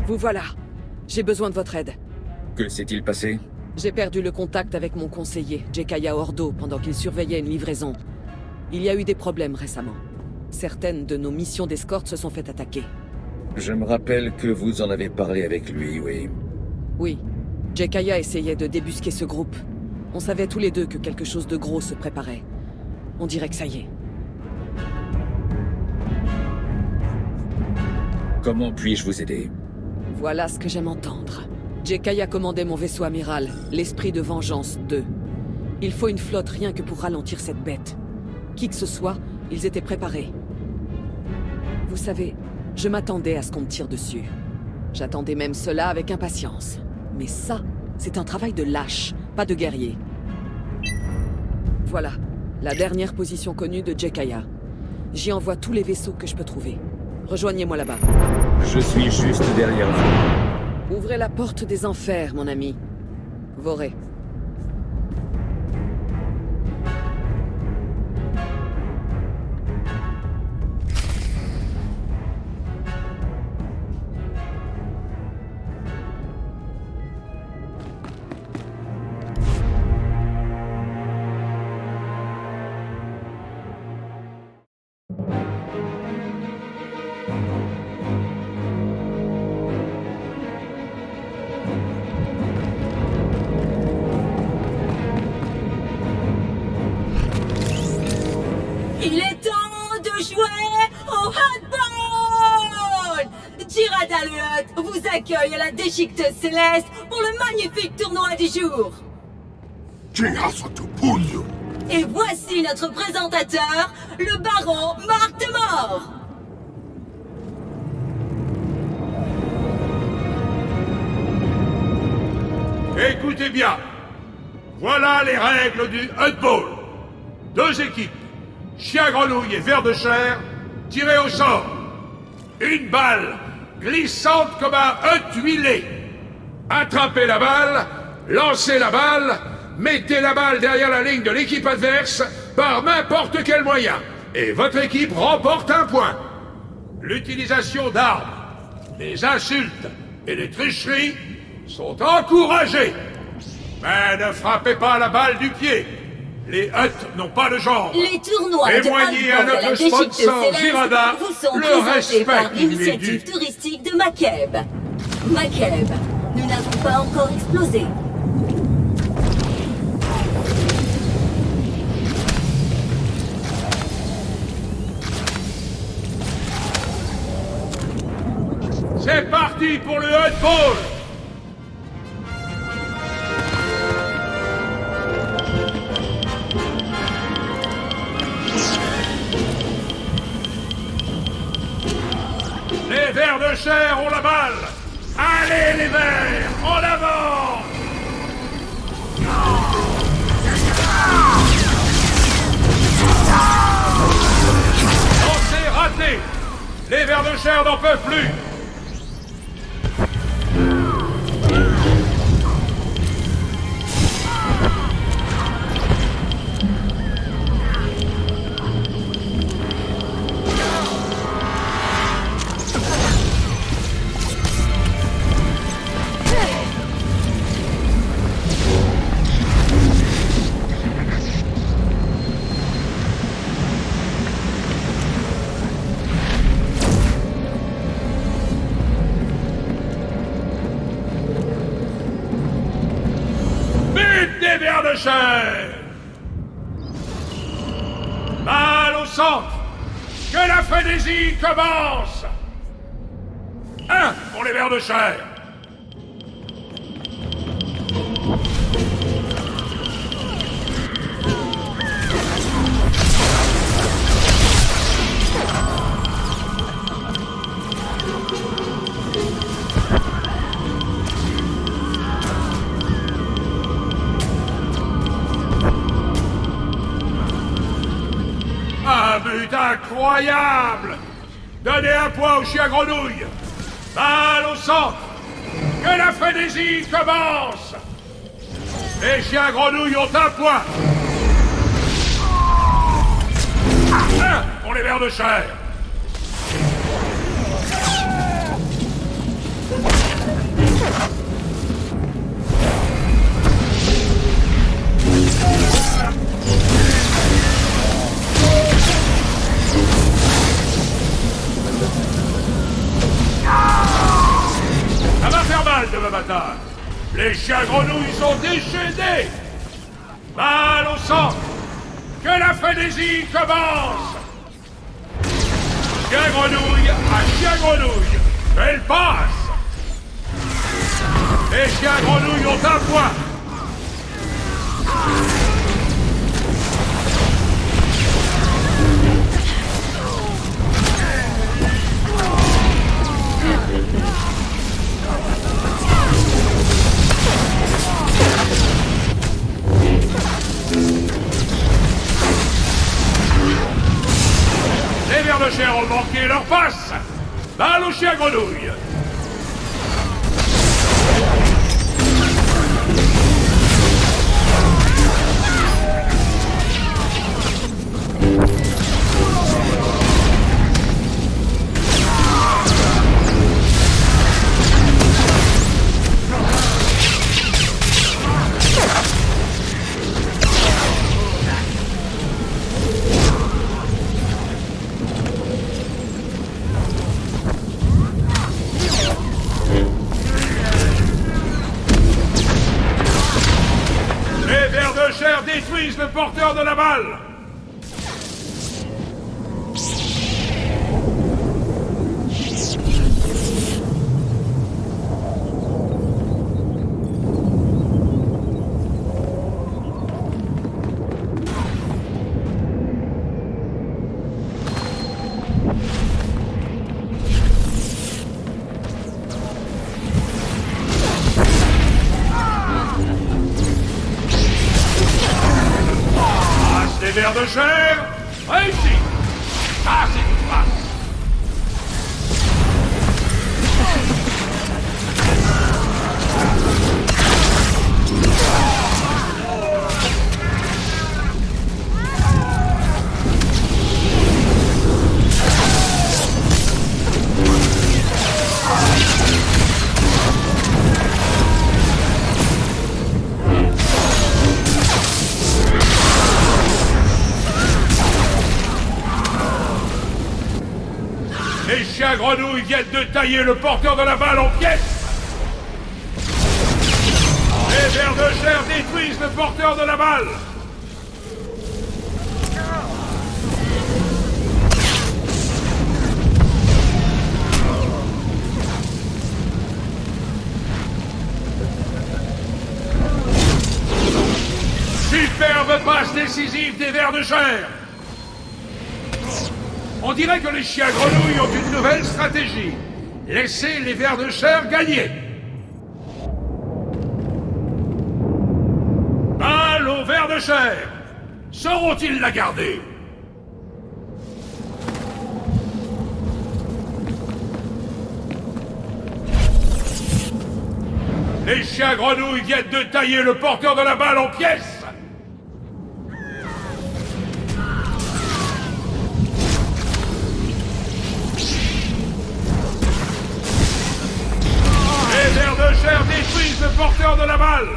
Vous voilà. J'ai besoin de votre aide. Que s'est-il passé? J'ai perdu le contact avec mon conseiller, Jekaya Ordo, pendant qu'il surveillait une livraison. Il y a eu des problèmes récemment. Certaines de nos missions d'escorte se sont fait attaquer. Je me rappelle que vous en avez parlé avec lui, oui. Oui. Jekaya essayait de débusquer ce groupe. On savait tous les deux que quelque chose de gros se préparait. On dirait que ça y est. Comment puis-je vous aider? Voilà ce que j'aime entendre. Jekaya commandait mon vaisseau amiral, l'Esprit de Vengeance 2. Il faut une flotte rien que pour ralentir cette bête. Qui que ce soit, ils étaient préparés. Vous savez, je m'attendais à ce qu'on me tire dessus. J'attendais même cela avec impatience. Mais ça, c'est un travail de lâche, pas de guerrier. Voilà, la dernière position connue de Jekaya. J'y envoie tous les vaisseaux que je peux trouver. Rejoignez-moi là-bas. Je suis juste derrière vous. Ouvrez la porte des enfers, mon ami. Voré. Il est temps de jouer au handball! Tirada le Hutt vous accueille à la Déchiqueteuse Céleste pour le magnifique tournoi du jour. Et voici notre présentateur, le baron Marc de Mort. Écoutez bien. Voilà les règles du handball. 2 équipes. Chien grenouille et ver de chair, tirés au sort. Une balle, glissante comme un œuf huilé. Attrapez la balle, lancez la balle, mettez la balle derrière la ligne de l'équipe adverse par n'importe quel moyen. Et votre équipe remporte un point. L'utilisation d'armes, les insultes et les tricheries sont encouragées. Mais ne frappez pas la balle du pied. Les Hutt n'ont pas de jambes. Les tournois Témoignez à de handball notre Déchiqueteuse sponsor Céleste Girada vous sont le présentés respect par qui lui est l'initiative dû. touristique de Makeb. Makeb, nous n'avons pas encore explosé. C'est parti pour le handball. Les vers de chair ont la balle. Allez les vers, en avant. Lancez raté. Les vers de chair n'en peuvent plus. But des vers de chair. Balle au centre. Que la frénésie commence. 1 pour les vers de chair. Un but incroyable! Donnez un point au chien grenouille! Balle au centre! Que la frénésie commence! Les chiens grenouilles ont un point! 1 pour les vers de chair! bataille. Les chiens grenouilles sont déchaînés. Balle au centre. Que la frénésie commence. Chien grenouille à chien grenouille. Elle passe. Les chiens grenouilles ont un point. Les vers de chair ont manqué leur passe. Balle au chien grenouille. Détruisent le porteur de la balle. Vers de chair, réussi. Ça, c'est une passe. Les chiens grenouilles viennent de tailler le porteur de la balle en pièces. Les vers de chair détruisent le porteur de la balle. Superbe passe décisive des vers de chair. On dirait que les chiens grenouilles ont une nouvelle stratégie. Laisser les vers de chair gagner. Balle aux vers de chair. Sauront-ils la garder? Les chiens grenouilles viennent de tailler le porteur de la balle en pièces. Les vers de chair détruisent le porteur de la balle.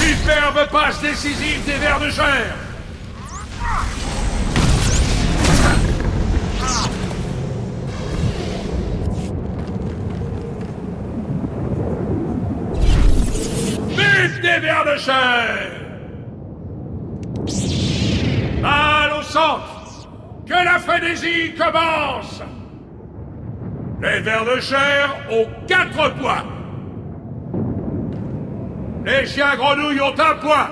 Superbe passe décisive des vers de chair. But des vers de chair. Balle au centre. Que la frénésie commence. Les vers de chair ont 4 points. Les chiens grenouilles ont 1 point.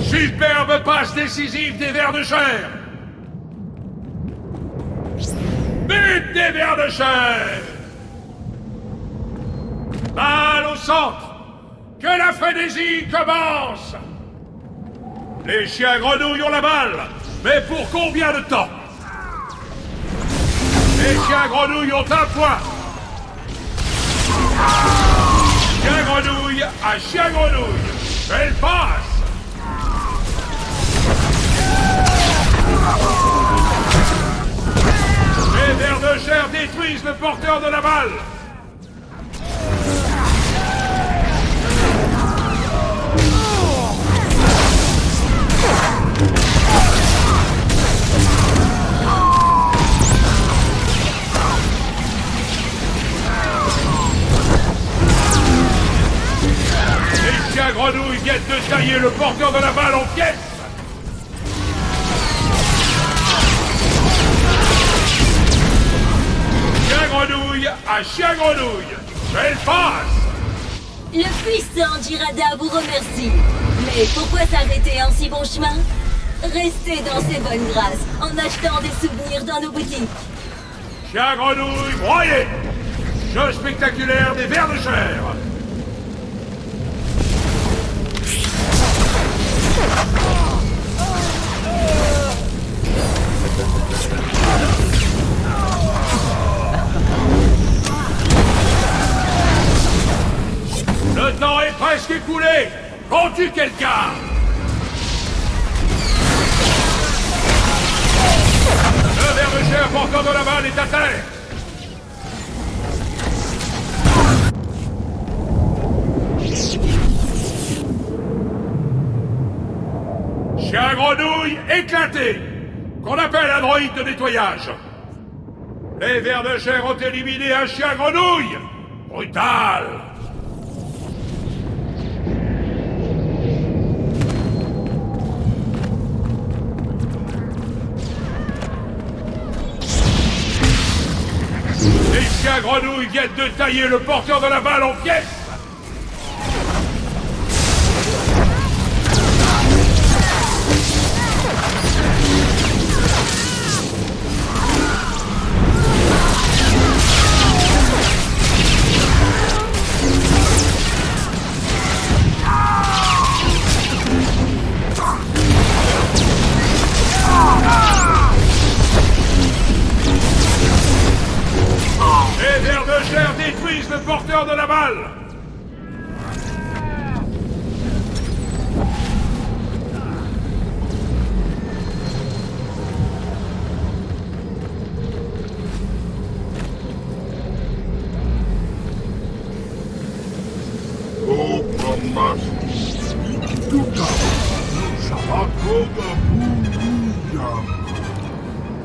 Superbe passe décisive des vers de chair. But des vers de chair. Balle au centre. Que la frénésie commence. Les chiens grenouilles ont la balle. Mais pour combien de temps? Les chiens grenouilles ont 1 point. Chien grenouille à chien grenouille. Elle passe! Les vers de chair détruisent le porteur de la balle! Les chiens grenouilles viennent de tailler le porteur de la balle en pièces! Chien grenouille à chien grenouille! Elle passe! Le puissant Jirada vous remercie. Mais pourquoi s'arrêter en si bon chemin? Restez dans ses bonnes grâces en achetant des souvenirs dans nos boutiques. Chien grenouille broyé! Jeu spectaculaire des vers de chair! Le temps est presque écoulé! Prends-tu quelqu'un? Le ver de chair portant de la balle est à terre! Chien grenouille éclaté! Qu'on appelle un droïde de nettoyage! Les vers de chair ont éliminé un chien grenouille! Brutal! Les chiens grenouilles viennent de tailler le porteur de la balle en pièces! Les vers de chair détruisent le porteur de la balle!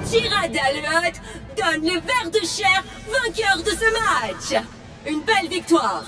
Jirada le Hutt donne le ver de chair vainqueur de ce match. Une belle victoire.